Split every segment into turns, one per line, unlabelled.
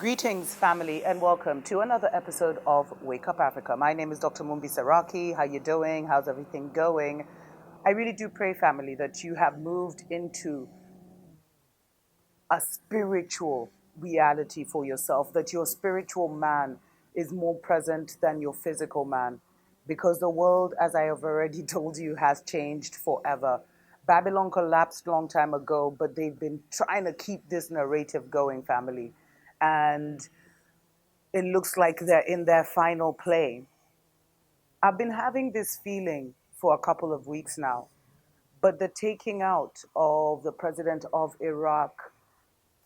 Greetings, family, and welcome to another episode of Wake Up Africa. My name is Dr. Mumbi. How you doing? How's everything going? I really do pray, family, that you have moved into a spiritual reality for yourself, that your spiritual man is more present than your physical man, because the world, as I have already told you, has changed forever. Babylon collapsed long time ago, but they've been trying to keep this narrative going, family. And it looks like they're in their final play. I've been having this feeling for a couple of weeks now, but the taking out of the president of Iraq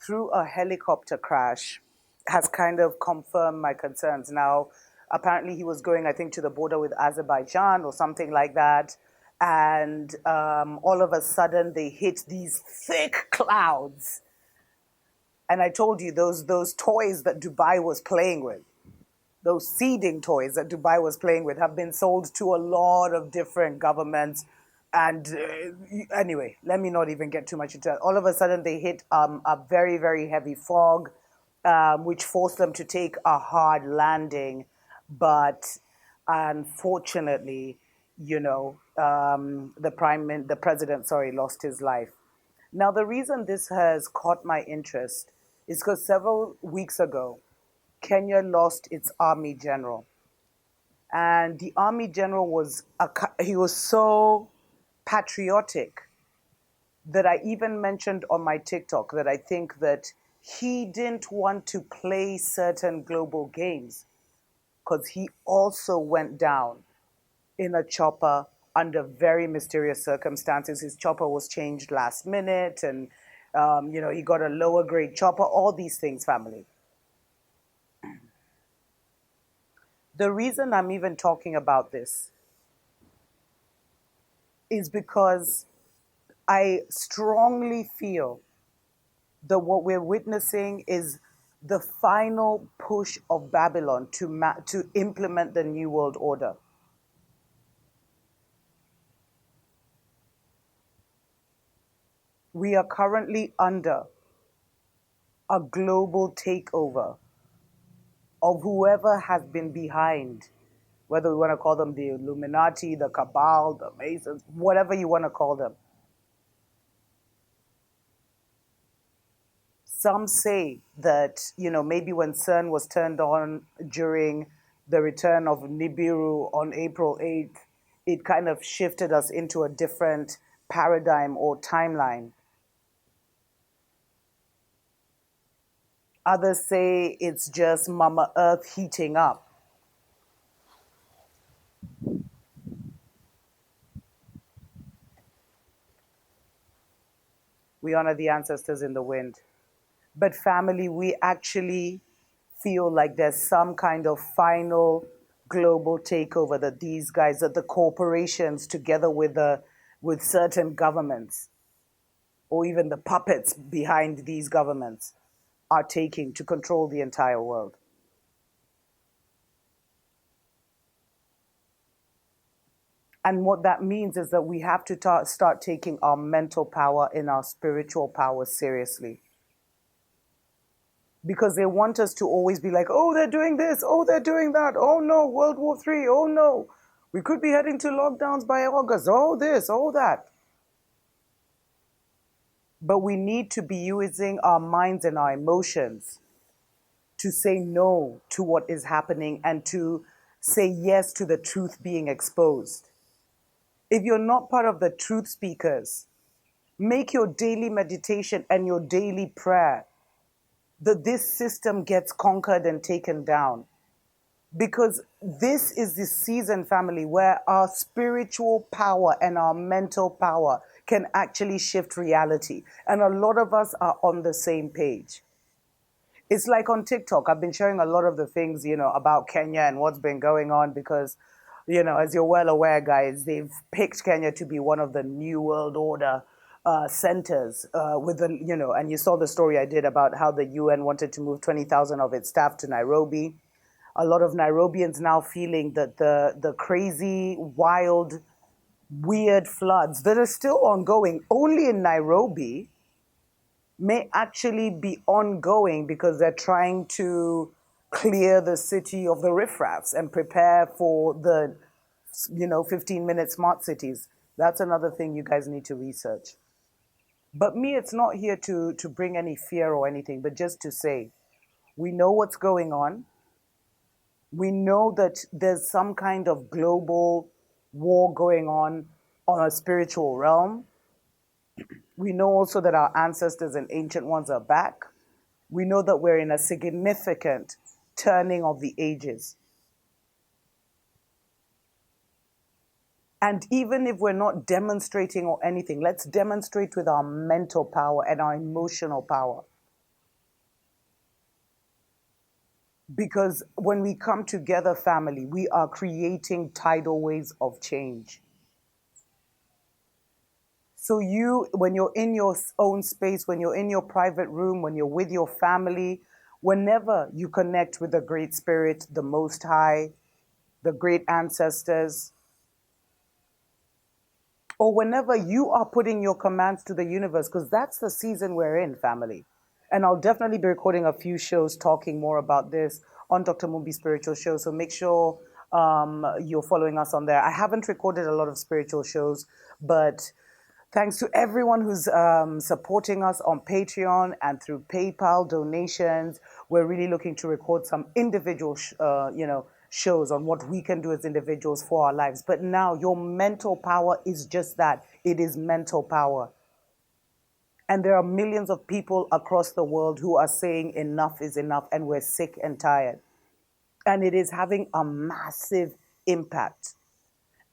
through a helicopter crash has kind of confirmed my concerns. Now, apparently he was going, I think, to the border with Azerbaijan or something like that. And all of a sudden they hit these thick clouds. And I told you those toys that Dubai was playing with, those seeding toys that Dubai was playing with, have been sold to a lot of different governments. And anyway, let me not even get too much into it. All of a sudden, they hit a very, very heavy fog, which forced them to take a hard landing. But unfortunately, the president, lost his life. Now, the reason this has caught my interest is because several weeks ago, Kenya lost its army general. And the army general he was so patriotic that I even mentioned on my TikTok that I think that he didn't want to play certain global games because he also went down in a chopper under very mysterious circumstances. His chopper was changed last minute and, he got a lower grade chopper, all these things, family. The reason I'm even talking about this is because I strongly feel that what we're witnessing is the final push of Babylon to implement the New World Order. We are currently under a global takeover of whoever has been behind, whether we want to call them the Illuminati, the Cabal, the Masons, whatever you want to call them. Some say that, maybe when CERN was turned on during the return of Nibiru on April 8th, it kind of shifted us into a different paradigm or timeline. Others say it's just Mama Earth heating up. We honor the ancestors in the wind. But family, we actually feel like there's some kind of final global takeover that these guys, that the corporations together with certain governments, or even the puppets behind these governments, are taking to control the entire world. And what that means is that we have to start taking our mental power and our spiritual power seriously. Because they want us to always be like, oh, they're doing this, oh, they're doing that, oh no, World War III, oh no, we could be heading to lockdowns by August, oh this, oh that. But we need to be using our minds and our emotions to say no to what is happening and to say yes to the truth being exposed. If you're not part of the truth speakers, make your daily meditation and your daily prayer that this system gets conquered and taken down. Because this is the season, family, where our spiritual power and our mental power can actually shift reality. And a lot of us are on the same page. It's like on TikTok, I've been sharing a lot of the things, about Kenya and what's been going on because, as you're well aware, guys, they've picked Kenya to be one of the New World Order centers and you saw the story I did about how the UN wanted to move 20,000 of its staff to Nairobi. A lot of Nairobians now feeling that the crazy, wild, weird floods that are still ongoing only in Nairobi may actually be ongoing because they're trying to clear the city of the riffraffs and prepare for the 15-minute smart cities. That's another thing you guys need to research. But me, it's not here to bring any fear or anything, but just to say, we know what's going on. We know that there's some kind of global war going on a spiritual realm. We know also that our ancestors and ancient ones are back. We know that we're in a significant turning of the ages. And even if we're not demonstrating or anything, let's demonstrate with our mental power and our emotional power. Because when we come together, family, we are creating tidal waves of change. So when you're in your own space, when you're in your private room, when you're with your family, whenever you connect with the Great Spirit, the Most High, the great ancestors, or whenever you are putting your commands to the universe, because that's the season we're in, family. And I'll definitely be recording a few shows talking more about this on Dr. Mumbi Spiritual Show. So make sure you're following us on there. I haven't recorded a lot of spiritual shows, but thanks to everyone who's supporting us on Patreon and through PayPal donations. We're really looking to record some individual, shows on what we can do as individuals for our lives. But now your mental power is just that. It is mental power. And there are millions of people across the world who are saying enough is enough and we're sick and tired. And it is having a massive impact.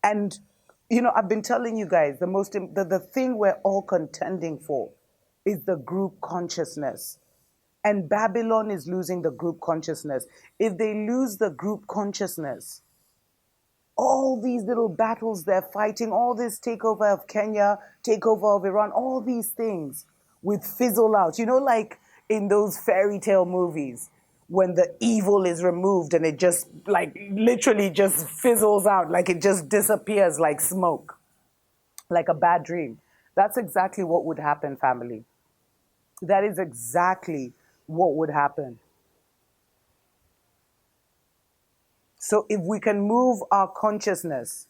And, I've been telling you guys, the thing we're all contending for is the group consciousness. And Babylon is losing the group consciousness. If they lose the group consciousness, all these little battles they're fighting, all this takeover of Kenya, takeover of Iran, all these things would fizzle out. Like in those fairy tale movies, when the evil is removed and it just like literally just fizzles out, like it just disappears like smoke, like a bad dream. That's exactly what would happen, family. That is exactly what would happen. So if we can move our consciousness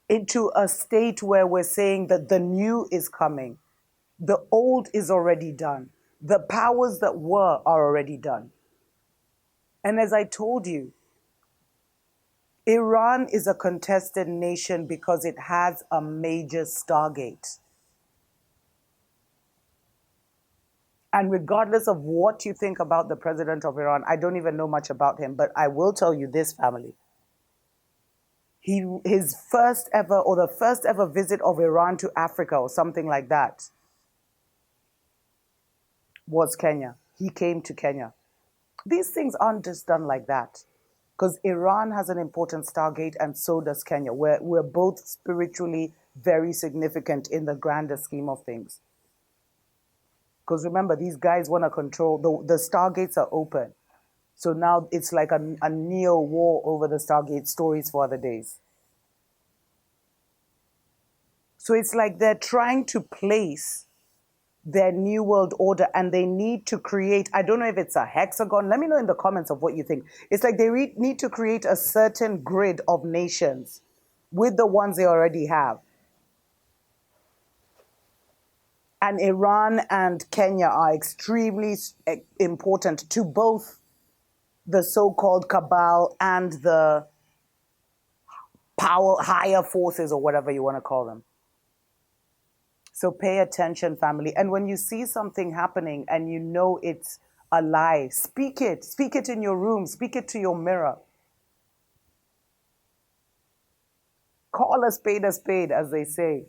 into a state where we're saying that the new is coming, the old is already done, the powers that were are already done. And as I told you, Iran is a contested nation because it has a major Stargate. And regardless of what you think about the president of Iran, I don't even know much about him, but I will tell you this, family. His first ever, or the first ever visit of Iran to Africa or something like that was Kenya. He came to Kenya. These things aren't just done like that, because Iran has an important Stargate and so does Kenya. We're both spiritually very significant in the grander scheme of things. Because remember, these guys want to control, the Stargates are open. So now it's like a neo war over the Stargate, stories for other days. So it's like they're trying to place their new world order and they need to create, I don't know if it's a hexagon. Let me know in the comments of what you think. It's like they need to create a certain grid of nations with the ones they already have. And Iran and Kenya are extremely important to both the so-called cabal and the power, higher forces, or whatever you want to call them. So pay attention, family. And when you see something happening and you know it's a lie, speak it. Speak it in your room. Speak it to your mirror. Call a spade, as they say.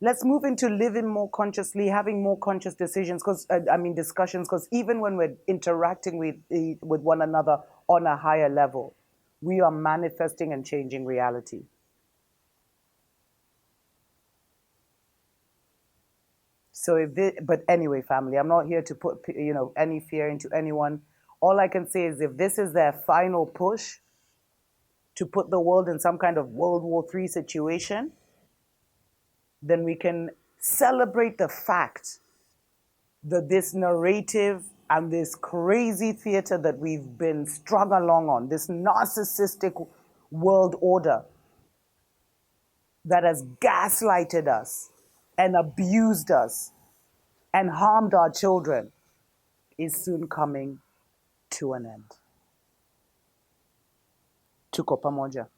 Let's move into living more consciously, having more conscious decisions, discussions, because even when we're interacting with one another on a higher level, we are manifesting and changing reality. So but anyway, family, I'm not here to put, any fear into anyone. All I can say is if this is their final push to put the world in some kind of World War III situation, then we can celebrate the fact that this narrative and this crazy theater that we've been strung along on, this narcissistic world order that has gaslighted us and abused us and harmed our children, is soon coming to an end. Tuko pamoja.